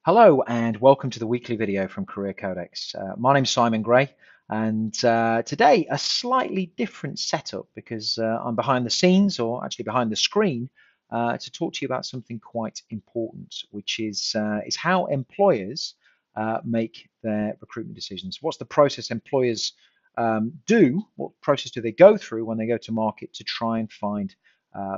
Hello and welcome to the weekly video from Career Codex. My name's Simon Gray, and today a slightly different setup because I'm behind the scenes, or actually behind the screen, to talk to you about something quite important, which is how employers make their recruitment decisions. What's the process employers do? What process do they go through when they go to market to try and find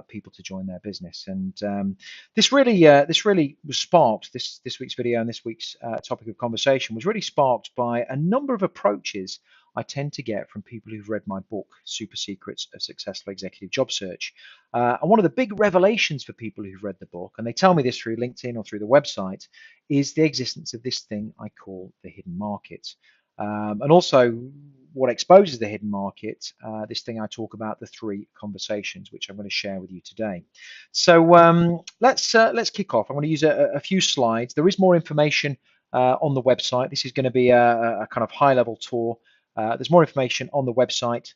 people to join their business? And this really was sparked. This week's video and this week's topic of conversation was really sparked by a number of approaches I tend to get from people who've read my book, Super Secrets of Successful Executive Job Search. And one of the big revelations for people who've read the book, and they tell me this through LinkedIn or through the website, is the existence of this thing I call the hidden market. And also what exposes the hidden market, this thing I talk about, the three conversations, which I'm going to share with you today. So let's kick off. I'm going to use a few slides. There is more information on the website. This is going to be a kind of high-level tour. There's more information on the website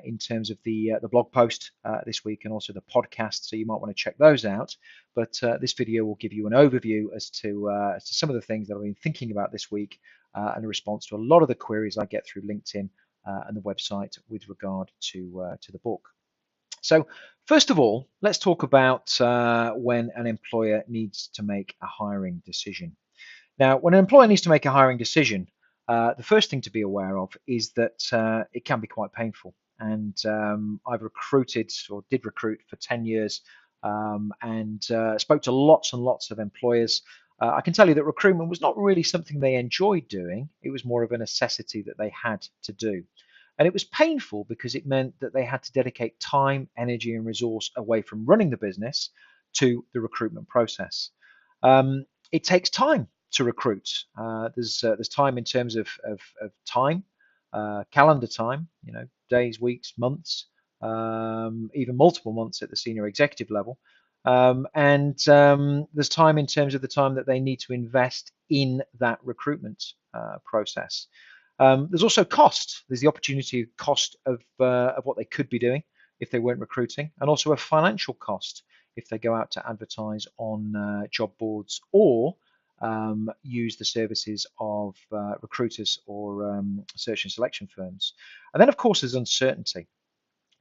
in terms of the blog post this week and also the podcast, so you might want to check those out. But this video will give you an overview as to some of the things that I've been thinking about this week and a response to a lot of the queries I get through LinkedIn and the website with regard to the book. So first of all, let's talk about when an employer needs to make a hiring decision. Now, when an employer needs to make a hiring decision, the first thing to be aware of is that it can be quite painful. And I've recruited or did recruit for 10 years and spoke to lots and lots of employers. I can tell you that recruitment was not really something they enjoyed doing. It was more of a necessity that they had to do. And it was painful because it meant that they had to dedicate time, energy, and resource away from running the business to the recruitment process. It takes time to recruit. There's time in terms of time, calendar time, days, weeks, months, even multiple months at the senior executive level. And there's time in terms of the time that they need to invest in that recruitment process. There's also cost. There's the opportunity cost of what they could be doing if they weren't recruiting, and also a financial cost if they go out to advertise on job boards or use the services of recruiters or search and selection firms. And then, of course, there's uncertainty.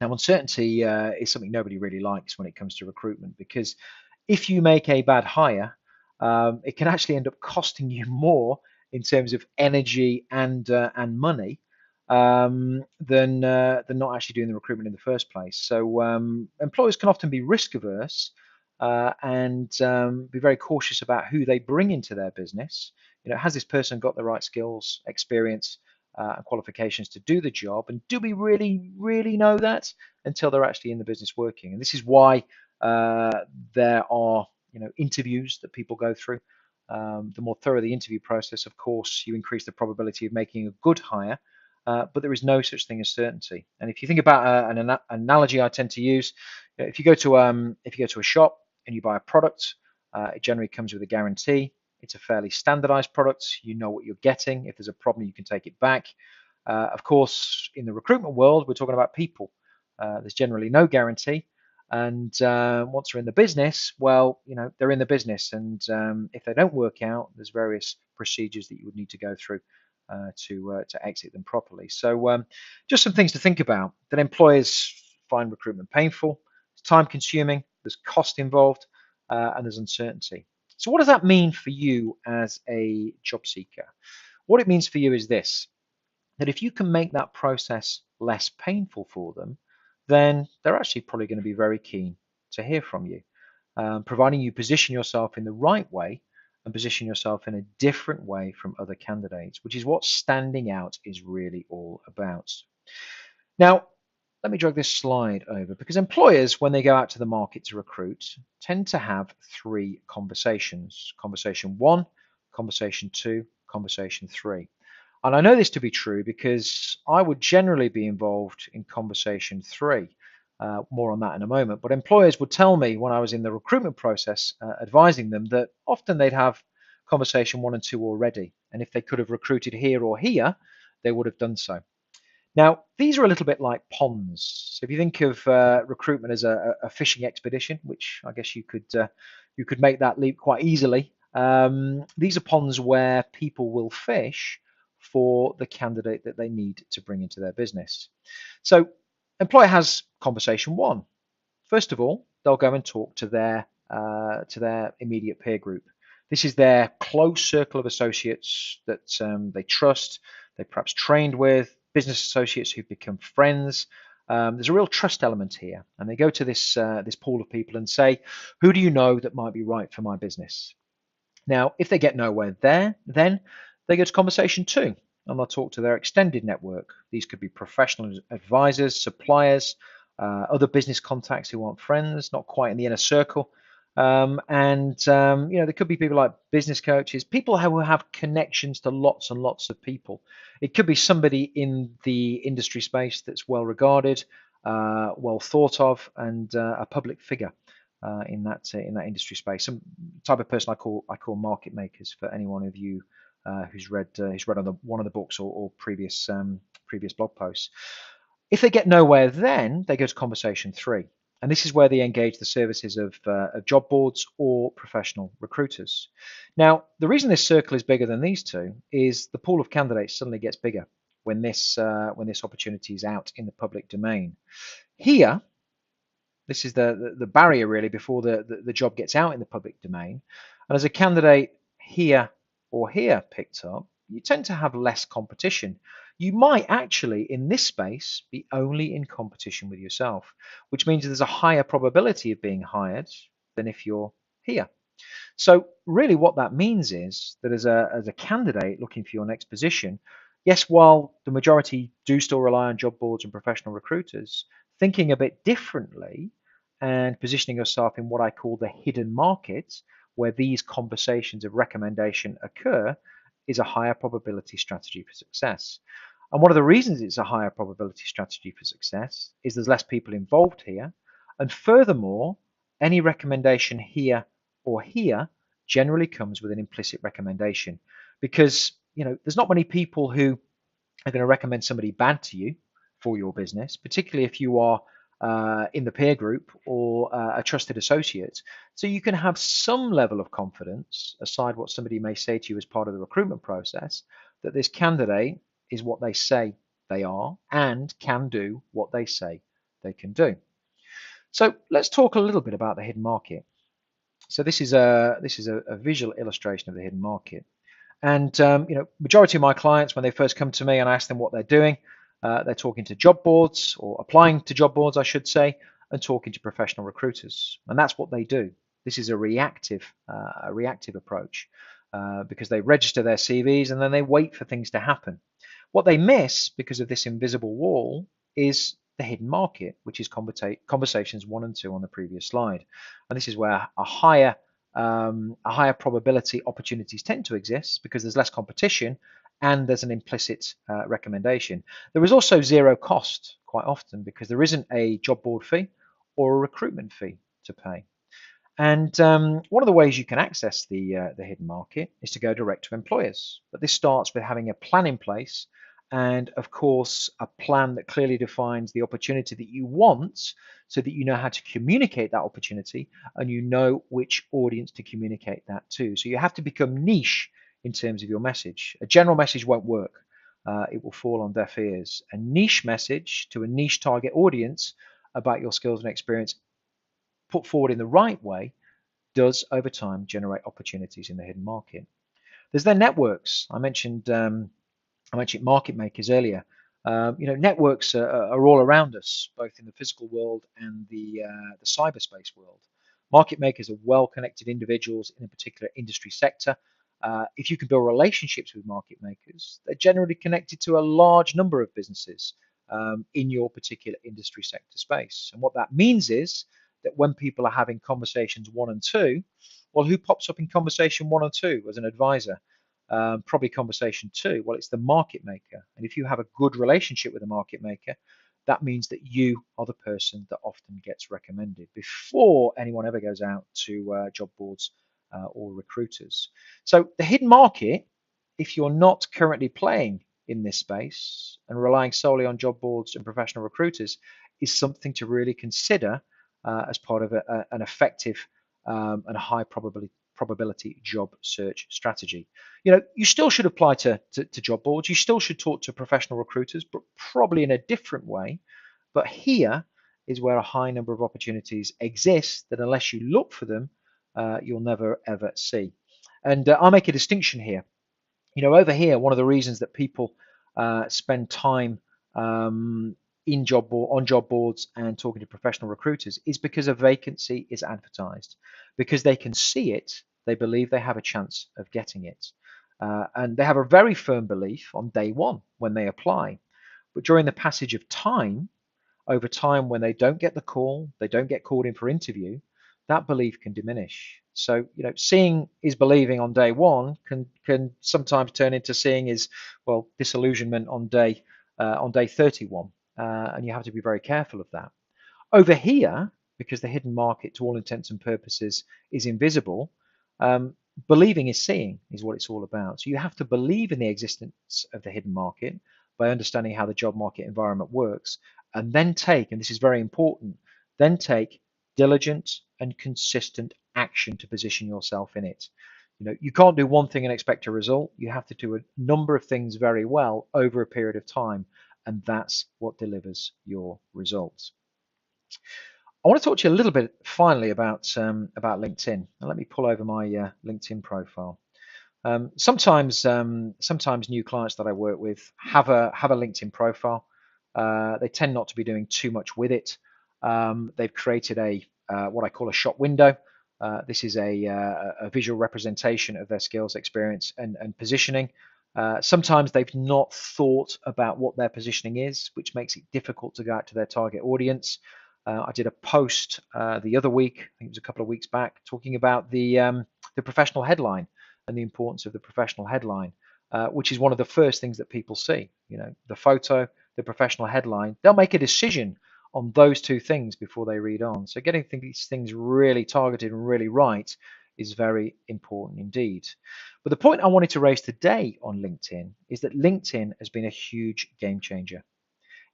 Now, uncertainty is something nobody really likes when it comes to recruitment, because if you make a bad hire, it can actually end up costing you more in terms of energy and money than not actually doing the recruitment in the first place. So employers can often be risk averse and be very cautious about who they bring into their business. Has this person got the right skills, experience, and qualifications to do the job? And do we really, really know that until they're actually in the business working? And this is why there are interviews that people go through. The more thorough the interview process, of course, you increase the probability of making a good hire. But there is no such thing as certainty. And if you think about an analogy I tend to use, if you go to a shop and you buy a product, it generally comes with a guarantee. It's a fairly standardized product. You know what you're getting. If there's a problem, you can take it back. Of course, in the recruitment world, we're talking about people. There's generally no guarantee. And once they're in the business, well, they're in the business. And if they don't work out, there's various procedures that you would need to go through to exit them properly. So just some things to think about. That employers find recruitment painful, it's time consuming, there's cost involved, and there's uncertainty. So what does that mean for you as a job seeker? What it means for you is this, that if you can make that process less painful for them, then they're actually probably going to be very keen to hear from you, providing you position yourself in the right way and position yourself in a different way from other candidates, which is what standing out is really all about. Now, let me drag this slide over, because employers, when they go out to the market to recruit, tend to have three conversations. Conversation one, conversation two, conversation three. And I know this to be true because I would generally be involved in conversation three. More on that in a moment. But employers would tell me when I was in the recruitment process, advising them, that often they'd have conversation one and two already. And if they could have recruited here or here, they would have done so. Now, these are a little bit like ponds. So if you think of recruitment as a fishing expedition, which I guess you could make that leap quite easily These are ponds where people will fish for the candidate that they need to bring into their business. So, employer has conversation one. First of all, they'll go and talk to their immediate peer group. This is their close circle of associates that they trust, they perhaps trained with, business associates who've become friends. There's a real trust element here, and they go to this pool of people and say, "Who do you know that might be right for my business?" Now, if they get nowhere there, then they go to conversation two, and they'll talk to their extended network. These could be professional advisors, suppliers, other business contacts who aren't friends, not quite in the inner circle. There could be people like business coaches, people who have connections to lots and lots of people. It could be somebody in the industry space that's well regarded, well thought of, and a public figure in that industry space. Some type of person I call market makers for any one of you who's read on one of the books or previous blog posts. If they get nowhere, then they go to conversation three. And this is where they engage the services of job boards or professional recruiters. Now, the reason this circle is bigger than these two is the pool of candidates suddenly gets bigger when this opportunity is out in the public domain. Here, this is the barrier really before the job gets out in the public domain. And as a candidate here or here picked up, you tend to have less competition. You might actually, in this space, be only in competition with yourself, which means there's a higher probability of being hired than if you're here. So really what that means is that as a candidate looking for your next position, yes, while the majority do still rely on job boards and professional recruiters, thinking a bit differently and positioning yourself in what I call the hidden market, where these conversations of recommendation occur, is a higher probability strategy for success. And one of the reasons it's a higher probability strategy for success is there's less people involved here. And furthermore, any recommendation here or here generally comes with an implicit recommendation, because there's not many people who are going to recommend somebody bad to you for your business, particularly if you are in the peer group or a trusted associate. So you can have some level of confidence, aside what somebody may say to you as part of the recruitment process, that this candidate is what they say they are and can do what they say they can do. So let's talk a little bit about the hidden market. So this is a visual illustration of the hidden market. And majority of my clients, when they first come to me and I ask them what they're doing, they're talking to job boards, or applying to job boards, I should say, and talking to professional recruiters. And that's what they do. This is a reactive approach because they register their CVs and then they wait for things to happen. What they miss because of this invisible wall is the hidden market, which is conversations 1 and 2 on the previous slide. And this is where a higher probability opportunities tend to exist because there's less competition and there's an implicit recommendation. There is also zero cost quite often because there isn't a job board fee or a recruitment fee to pay. And one of the ways you can access the hidden market is to go direct to employers. But this starts with having a plan in place, and of course a plan that clearly defines the opportunity that you want, so that you know how to communicate that opportunity and you know which audience to communicate that to. So you have to become niche in terms of your message. A general message won't work. It will fall on deaf ears. A niche message to a niche target audience about your skills and experience, put forward in the right way, does over time generate opportunities in the hidden market. There's then networks. I mentioned market makers earlier. Networks are all around us, both in the physical world and the cyberspace world. Market makers are well-connected individuals in a particular industry sector. If you can build relationships with market makers, they're generally connected to a large number of businesses in your particular industry sector space. And what that means is that when people are having conversations 1 and 2, well, who pops up in conversation 1 or 2 as an advisor? Probably conversation 2. Well, it's the market maker. And if you have a good relationship with a market maker, that means that you are the person that often gets recommended before anyone ever goes out to job boards or recruiters. So the hidden market, if you're not currently playing in this space and relying solely on job boards and professional recruiters, is something to really consider as part of an effective and high probability job search strategy. You still should apply to job boards. You still should talk to professional recruiters, but probably in a different way. But here is where a high number of opportunities exist that unless you look for them, you'll never ever see. And I make a distinction here. Over here, one of the reasons that people spend time on job boards and talking to professional recruiters is because a vacancy is advertised. Because they can see it, they believe they have a chance of getting it. And they have a very firm belief on day one when they apply. But during the passage of time, over time, when they don't get the call, they don't get called in for interview, that belief can diminish. So, seeing is believing on day one can sometimes turn into seeing is, well, disillusionment on day 31, and you have to be very careful of that. Over here, because the hidden market, to all intents and purposes, is invisible, believing is seeing is what it's all about. So you have to believe in the existence of the hidden market by understanding how the job market environment works, and then take, and this is very important, then take diligent and consistent action to position yourself in it. You can't do one thing and expect a result. You have to do a number of things very well over a period of time, and that's what delivers your results. I want to talk to you a little bit finally about LinkedIn. Now, let me pull over my LinkedIn profile. Sometimes new clients that I work with have a LinkedIn profile. They tend not to be doing too much with it. They've created a what I call a shop window. This is a visual representation of their skills, experience, and positioning. Sometimes they've not thought about what their positioning is, which makes it difficult to go out to their target audience. I did a post the other week, I think it was a couple of weeks back, talking about the professional headline and the importance of the professional headline, which is one of the first things that people see. The photo, the professional headline. They'll make a decision on those two things before they read on. So getting these things really targeted and really right is very important indeed. But the point I wanted to raise today on LinkedIn is that LinkedIn has been a huge game changer.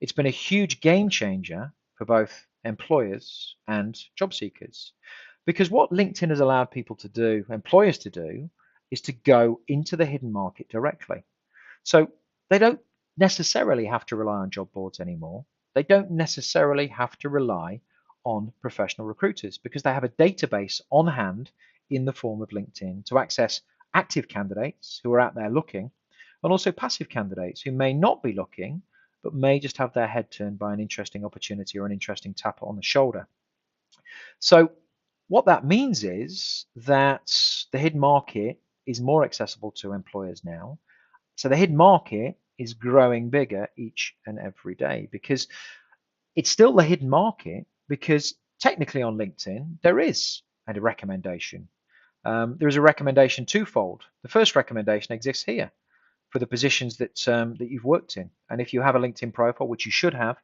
It's been a huge game changer for both employers and job seekers. Because what LinkedIn has allowed people to do, employers to do, is to go into the hidden market directly. So they don't necessarily have to rely on job boards anymore. They don't necessarily have to rely on professional recruiters because they have a database on hand in the form of LinkedIn to access active candidates who are out there looking, and also passive candidates who may not be looking but may just have their head turned by an interesting opportunity or an interesting tap on the shoulder. So what that means is that the hidden market is more accessible to employers now. So the hidden market is growing bigger each and every day because it's still the hidden market, because technically on LinkedIn there is a recommendation. There is a recommendation twofold. The first recommendation exists here for the positions that you've worked in, and if you have a LinkedIn profile, which you should have,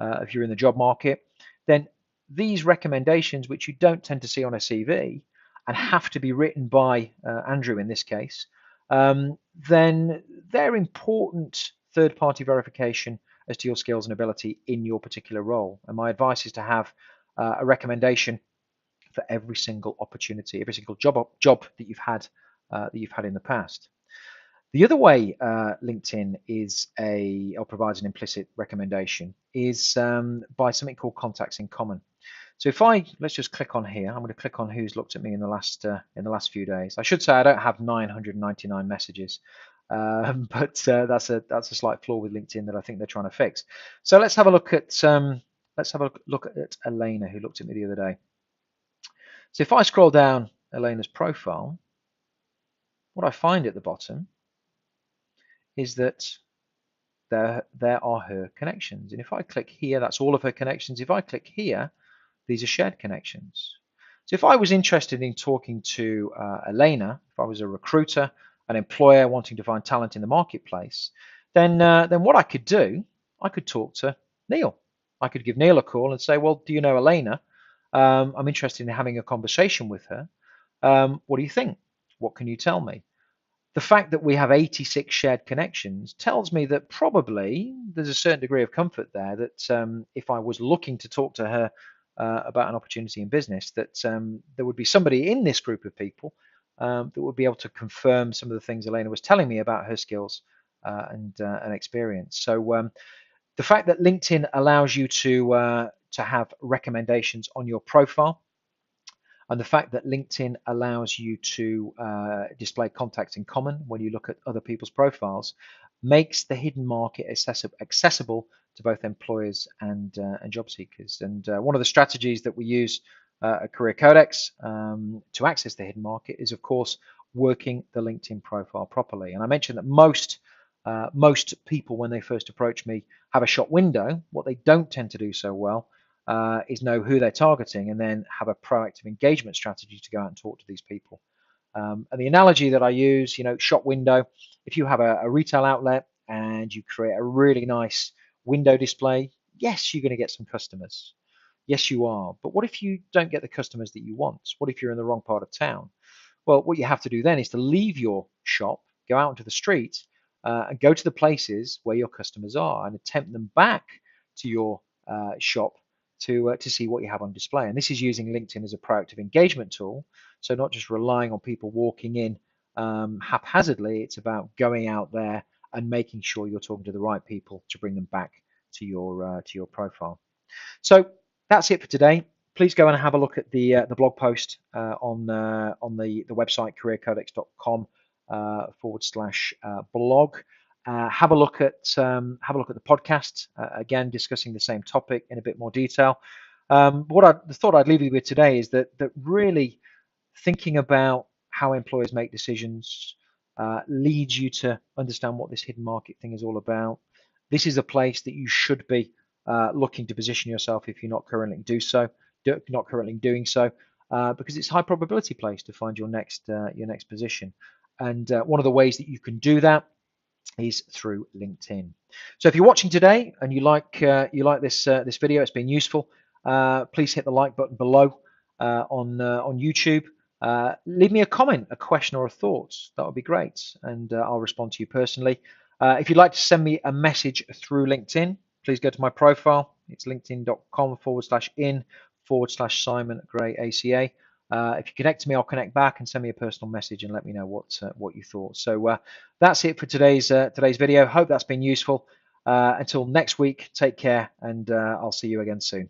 if you're in the job market, then these recommendations, which you don't tend to see on a CV and have to be written by Andrew in this case, then they're important third-party verification as to your skills and ability in your particular role. And my advice is to have a recommendation for every single opportunity, every single job that you've had in the past. The other way LinkedIn provides an implicit recommendation is by something called contacts in common. So let's just click on here. I'm going to click on who's looked at me in the last few days. I should say I don't have 999 messages, but that's a slight flaw with LinkedIn that I think they're trying to fix. So let's have a look at Elena, who looked at me the other day. So if I scroll down Elena's profile, what I find at the bottom is that there are her connections. And if I click here, that's all of her connections. If I click here, these are shared connections. So if I was interested in talking to Elena, if I was a recruiter, an employer wanting to find talent in the marketplace, then what I could do, I could talk to Neil. I could give Neil a call and say, well, do you know Elena? I'm interested in having a conversation with her. What do you think? What can you tell me? The fact that we have 86 shared connections tells me that probably there's a certain degree of comfort there that if I was looking to talk to her about an opportunity in business, that there would be somebody in this group of people that would be able to confirm some of the things Elena was telling me about her skills and experience. So the fact that LinkedIn allows you to have recommendations on your profile, and the fact that LinkedIn allows you to display contacts in common when you look at other people's profiles makes the hidden market accessible to both employers and job seekers. And one of the strategies that we use at Career Codex to access the hidden market is, of course, working the LinkedIn profile properly. And I mentioned that most people, when they first approach me, have a shop window. What they don't tend to do so well is know who they're targeting and then have a proactive engagement strategy to go out and talk to these people. And the analogy that I use, shop window, if you have a retail outlet and you create a really nice window display, yes, you're going to get some customers. Yes, you are. But what if you don't get the customers that you want? What if you're in the wrong part of town? Well, what you have to do then is to leave your shop, go out into the street, and go to the places where your customers are and attempt them back to your shop to see what you have on display. And this is using LinkedIn as a proactive engagement tool. So not just relying on people walking in haphazardly, it's about going out there and making sure you're talking to the right people to bring them back to your profile. So that's it for today. Please go and have a look at the blog post on the website careercodex.com /blog. Have a look at the podcast again, discussing the same topic in a bit more detail. What I thought I'd leave you with today is that really thinking about how employers make decisions leads you to understand what this hidden market thing is all about. This is a place that you should be looking to position yourself if you're not currently doing so, because it's a high probability place to find your next position. And one of the ways that you can do that is through LinkedIn. So if you're watching today and you like this video, it's been useful, please hit the like button below on YouTube. Leave me a comment, a question, or a thought. That would be great, and I'll respond to you personally. If you'd like to send me a message through LinkedIn, please go to my profile. It's linkedin.com /in/Simon Gray ACA. If you connect to me, I'll connect back and send me a personal message and let me know what you thought. So that's it for today's video. Hope that's been useful. Until next week, take care, and I'll see you again soon.